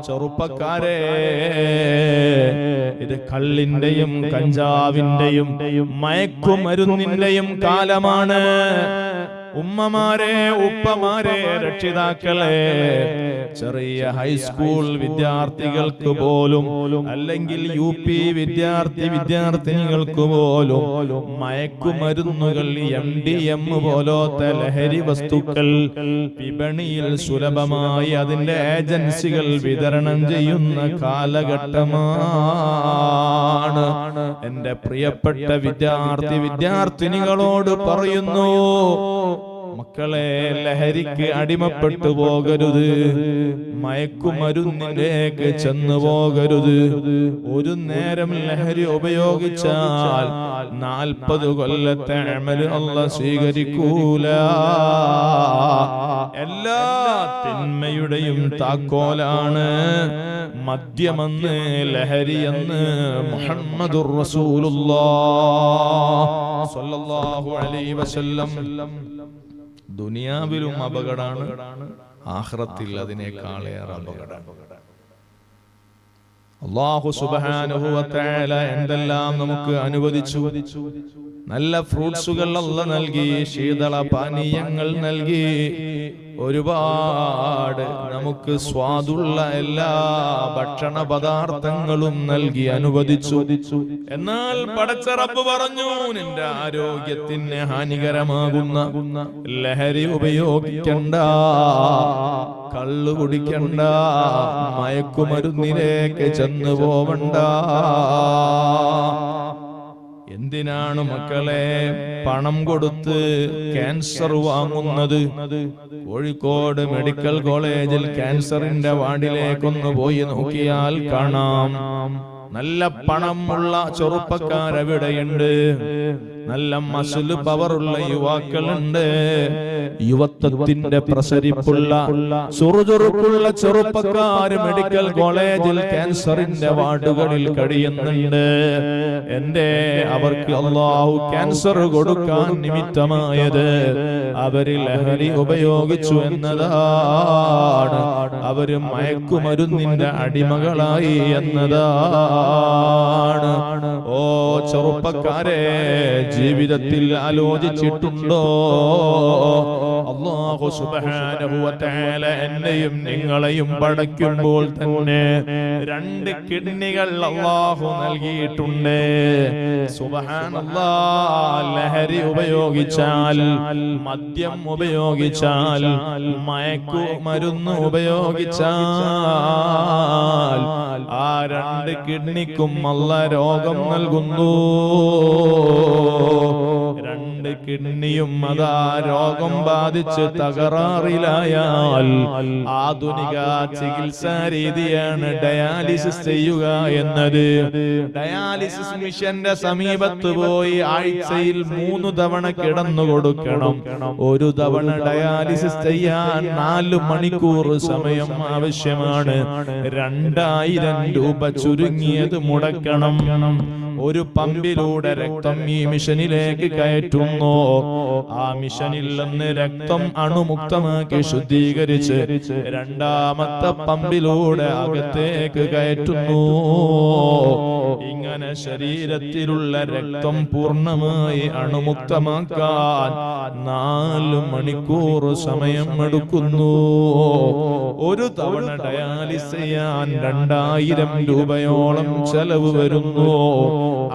ചെറുപ്പക്കാരെ, ഇത് കള്ളിന്റെയും കഞ്ചാവിന്റെയും മയക്കുമരുന്നിന്റെയും കാലമാണ്. ഉമ്മമാരെ, ഉപ്പമാരെ, രക്ഷിതാക്കളെ, ചെറിയ ഹൈസ്കൂൾ വിദ്യാർത്ഥികൾക്ക് പോലും അല്ലെങ്കിൽ UP വിദ്യാർത്ഥിനികൾക്ക് പോലും മയക്കുമരുന്നുകൾ, MDM പോലത്തെ ലഹരി വസ്തുക്കൾ വിപണിയിൽ സുലഭമായി അതിന്റെ ഏജൻസികൾ വിതരണം ചെയ്യുന്ന കാലഘട്ടമാണ്. എന്റെ പ്രിയപ്പെട്ട വിദ്യാർത്ഥിനികളോട് പറയുന്നു, മക്കളെ, ലഹരിക്ക് അടിമപ്പെട്ടു പോകരുത്, മയക്കുമരുന്നിലേക്ക് ചെന്നു പോകരുത്. ഒരു നേരം ലഹരി ഉപയോഗിച്ചാൽ 40 കൊല്ലത്തെ അമല് അല്ലാഹ് സ്വീകരിക്കൂല. എല്ലാ തിന്മയുടെയും താക്കോലാണ് മദ്യമെന്ന്, ലഹരിയെന്ന് മുഹമ്മദുർ റസൂലുള്ളാഹ് സ്വല്ലല്ലാഹു അലൈഹി വസല്ലം. ദുനിയാവിലും അപകടമാണ്, ആഖിറത്തിൽ അതിനേക്കാളേറെ അപകടമാണ്. അല്ലാഹു സുബ്ഹാനഹു വ തആല എന്തെല്ലാം നമുക്ക് അനുവദിച്ചു. നല്ല ഫ്രൂട്ട്സുകൾ അല്ലാഹ് നൽകി, ശീതള പാനീയങ്ങൾ നൽകി, ഒരുപാട് നമുക്ക് സ്വാദുള്ള എല്ലാ ഭക്ഷണ പദാർത്ഥങ്ങളും നൽകി അനുവദിച്ചു. എന്നാൽ പടച്ച റബ്ബ് പറഞ്ഞു, നിന്റെ ആരോഗ്യത്തിന് ഹാനികരമാകുന്ന ലഹരി ഉപയോഗിക്കണ്ട, കള്ളു കുടിക്കണ്ട, മയക്കുമരുന്നിലേക്ക് ചെന്നു പോവണ്ട. എന്തിനാണ് മക്കളെ പണം കൊടുത്ത് ക്യാൻസർ വാങ്ങുന്നത്? കോഴിക്കോട് മെഡിക്കൽ കോളേജിൽ ക്യാൻസറിന്റെ വാർഡിലേക്കൊന്ന് പോയി നോക്കിയാൽ കാണാം, നല്ല പണമുള്ള ചെറുപ്പക്കാരവിടെയുണ്ട്, നല്ല മസിൽ പവറുള്ള യുവാക്കളുണ്ട്, യുവത്വത്തിന്റെ പ്രസരിപ്പുള്ള ചുറുചുറുക്കുള്ള ചെറുപ്പക്കാര് മെഡിക്കൽ കോളേജിൽ ക്യാൻസറിന്റെ വാർഡുകളിൽ കഴിയുന്നുണ്ട്. അവർക്ക് അല്ലാഹു ക്യാൻസർ കൊടുക്കാൻ നിമിത്തമായത് അവര് ലഹരി ഉപയോഗിച്ചു എന്നതാണ്, അവര് മയക്കുമരുന്നിന്റെ അടിമകളായി എന്നതാണ്. ഓ ചെറുപ്പക്കാരെ, ജീവിതത്തിൽ ആലോചിച്ചിട്ടുണ്ടോ? അല്ലാഹു സുബ്ഹാനഹു വ തആല എന്നെയും നിങ്ങളെയും പടയ്ക്കുമ്പോൾ തന്നെ 2 കിഡ്നികൾ അല്ലാഹു നൽകിയിട്ടുണ്ട്. സുബ്ഹാനല്ലാഹ്, ലഹരി ഉപയോഗിച്ചാൽ, മദ്യം ഉപയോഗിച്ചാൽ, മയക്കുമരുന്ന് ഉപയോഗിച്ചാൽ ആ 2 കിഡ്നിക്കും അല്ലാഹ് രോഗം നൽകുന്നു. 2 കിഡ്നിയും അതാ രോഗം ബാധിച്ച് തകരാറിലായാൽ ആധുനിക ചികിത്സാ രീതിയാണ് ഡയാലിസിസ് ചെയ്യുക എന്നത്. ഡയാലിസിസ് മിഷന്റെ സമീപത്ത് പോയി ആഴ്ചയിൽ 3 തവണ കിടന്നു കൊടുക്കണം. ഒരു തവണ ഡയാലിസിസ് ചെയ്യാൻ 4 മണിക്കൂർ സമയം ആവശ്യമാണ്. 2000 രൂപ ചുരുങ്ങിയത് മുടക്കണം. ഒരു പമ്പിലൂടെ രക്തം ഈ മിഷനിലേക്ക് കയറ്റുന്നു. ആ മിഷനിൽ നിന്ന് രക്തം അണുമുക്തമാക്കി ശുദ്ധീകരിച്ച് 2ാമത്തെ പമ്പിലൂടെ അകത്തേക്ക് കയറ്റുന്നു. ഇങ്ങനെ ശരീരത്തിലുള്ള രക്തം പൂർണ്ണമായി അണുമുക്തമാക്കാൻ 4 മണിക്കൂർ സമയം എടുക്കുന്നു. ഒരു തവണ ഡയാലിസ് ചെയ്യാൻ 2000 രൂപയോളം ചെലവ് വരുന്നു.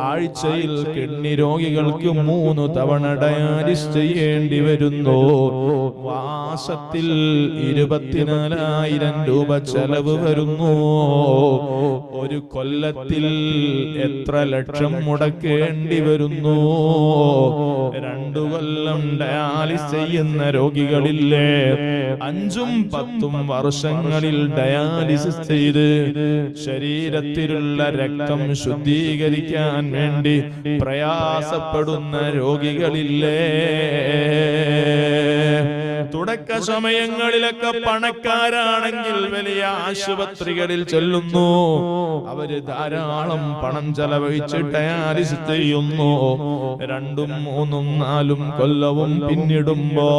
ആഴ്ചയിൽ കിഡ്നി രോഗികൾക്ക് 3 തവണ ഡയാലിസ് ചെയ്യേണ്ടി വരുന്നു. മാസത്തിൽ 24,000 രൂപ ചെലവ് വരുന്നു. ഒരു കൊല്ലത്തിൽ എത്ര ലക്ഷം മുടക്കേണ്ടി വരുന്നു? 2 കൊല്ലം ഡയാലിസ് ചെയ്യുന്ന രോഗികളില്ലേ, 5ഉം 10ഉം വർഷങ്ങളിൽ ഡയാലിസിസ് ചെയ്ത് ശരീരത്തിലുള്ള രക്തം ശുദ്ധീകരിക്കാൻ പരിഹരിക്കാൻ വേണ്ടി പ്രയാസപ്പെടുന്ന രോഗികളില്ലേ? തുടക്ക സമയങ്ങളിലൊക്കെ പണക്കാരാണെങ്കിൽ വലിയ ആശുപത്രികളിൽ ചെല്ലുന്നു, അവര് ധാരാളം പണം ചെലവഴിച്ച് ഡയാലിസിസ് ചെയ്യുന്നു. 2, 3, 4 കൊല്ലവും പിന്നിടുമ്പോ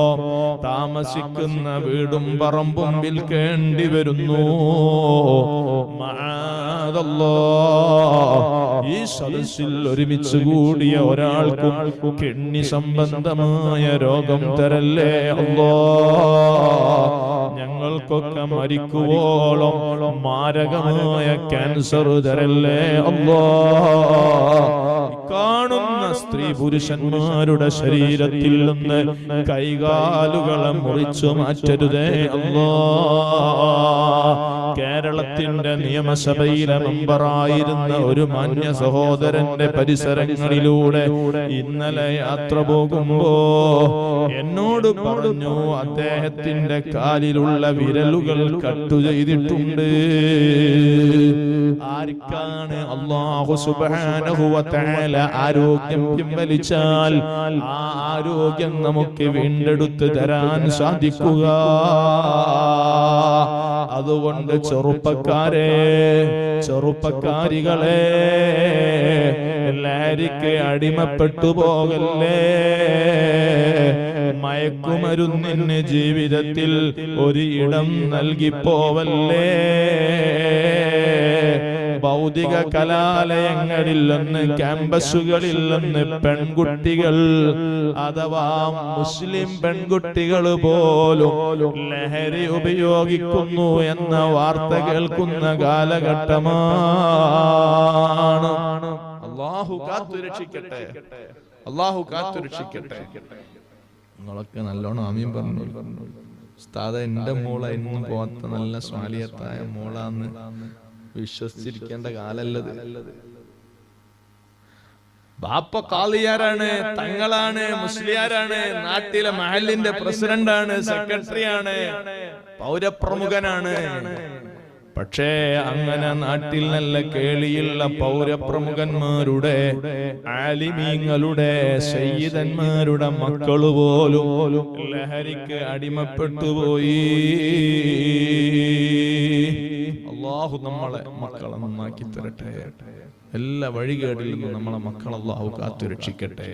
താമസിക്കുന്ന വീടും പറമ്പും വിൽക്കേണ്ടി വരുന്നു. ഈ സദസ്സിൽ ഒരുമിച്ച് കൂടിയ ഒരാൾക്കും കിഡ്നി സംബന്ധമായ രോഗം തരല്ലേ അല്ലാഹ്. ഞങ്ങൾക്കൊക്കെ മരിക്കുവോളം മാരകമായ ക്യാൻസർ തരല്ലേ അല്ലാഹ്. കാണുന്ന സ്ത്രീ പുരുഷന്മാരുടെ ശരീരത്തിൽ നിന്ന് കൈകാലുകളെ മുറിച്ചു മാറ്റരുതേ അല്ലാഹ്. കേരളത്തിന്റെ നിയമസഭയിലെ മെമ്പറായിരുന്ന ഒരു മാന്യ സഹോദരന്റെ പരിസരങ്ങളിലൂടെ ഇന്നലെ യാത്ര പോകുമ്പോ എന്നോട് പറഞ്ഞു, അദ്ദേഹത്തിന്റെ കാലിലുള്ള വിരലുകൾ കട്ടു ചെയ്തിട്ടുണ്ട്. ആർക്കാണ് അല്ലാഹു സുബ്ഹാനഹു വ തആല ആരോഗ്യം പിൻവലിച്ചാൽ ആ ആരോഗ്യം നമുക്ക് വീണ്ടെടുത്ത് തരാൻ സാധിക്കുക? അതുകൊണ്ട് ചെറുപ്പക്കാരെ, ചെറുപ്പക്കാരികളെ, ലഹരിക്ക് അടിമപ്പെട്ടു പോകല്ലേ. മയക്കുമരുന്നിന് ജീവിതത്തിൽ ഒരു ഇടം നൽകിപ്പോവല്ലേ. ഭൗതിക കലാലയങ്ങളിൽ നിന്ന്, ക്യാമ്പസുകളിൽ നിന്ന് പെൺകുട്ടികൾ അഥവാ മുസ്ലിം പെൺകുട്ടികൾ പോലും ലഹരി ഉപയോഗിക്കുന്നു എന്ന വാർത്ത കേൾക്കുന്ന കാലഘട്ടമാണ്. അല്ലാഹു കാത്തുരക്ഷിക്കട്ടെ, അല്ലാഹു കാത്തുരക്ഷിക്കട്ടെ. നിങ്ങളൊക്കെ നല്ലോണം ആമീൻ പറഞ്ഞു. ഉസ്താദ് എന്റെ മോള എന്നും പോവാത്ത നല്ല സ്വാലിയത്തായ മോളാന്ന് വിശ്വസിച്ചിരിക്കേണ്ട കാലല്ലത്. ബാപ്പ കാളിയാരാണ്, തങ്ങളാണ്, മുസ്ലിയാരാണ്, നാട്ടിലെ മഹലിന്റെ പ്രസിഡന്റാണ്, സെക്രട്ടറിയാണ്, പൗരപ്രമുഖനാണ്. പക്ഷേ അങ്ങനെ നാട്ടിൽ നല്ല കേളിയുള്ള പൗരപ്രമുഖന്മാരുടെ, ആലിമീങ്ങളുടെ, സയ്യിദന്മാരുടെ മക്കള് പോലും ലഹരിക്ക് അടിമപ്പെട്ടുപോയി. അല്ലാഹു നമ്മളെ മക്കളെ നന്നാക്കി തരട്ടെ. എല്ലാ വഴികേടിൽ നിന്നും നമ്മളെ മക്കൾ അല്ലാഹു കാത്തുരക്ഷിക്കട്ടെ.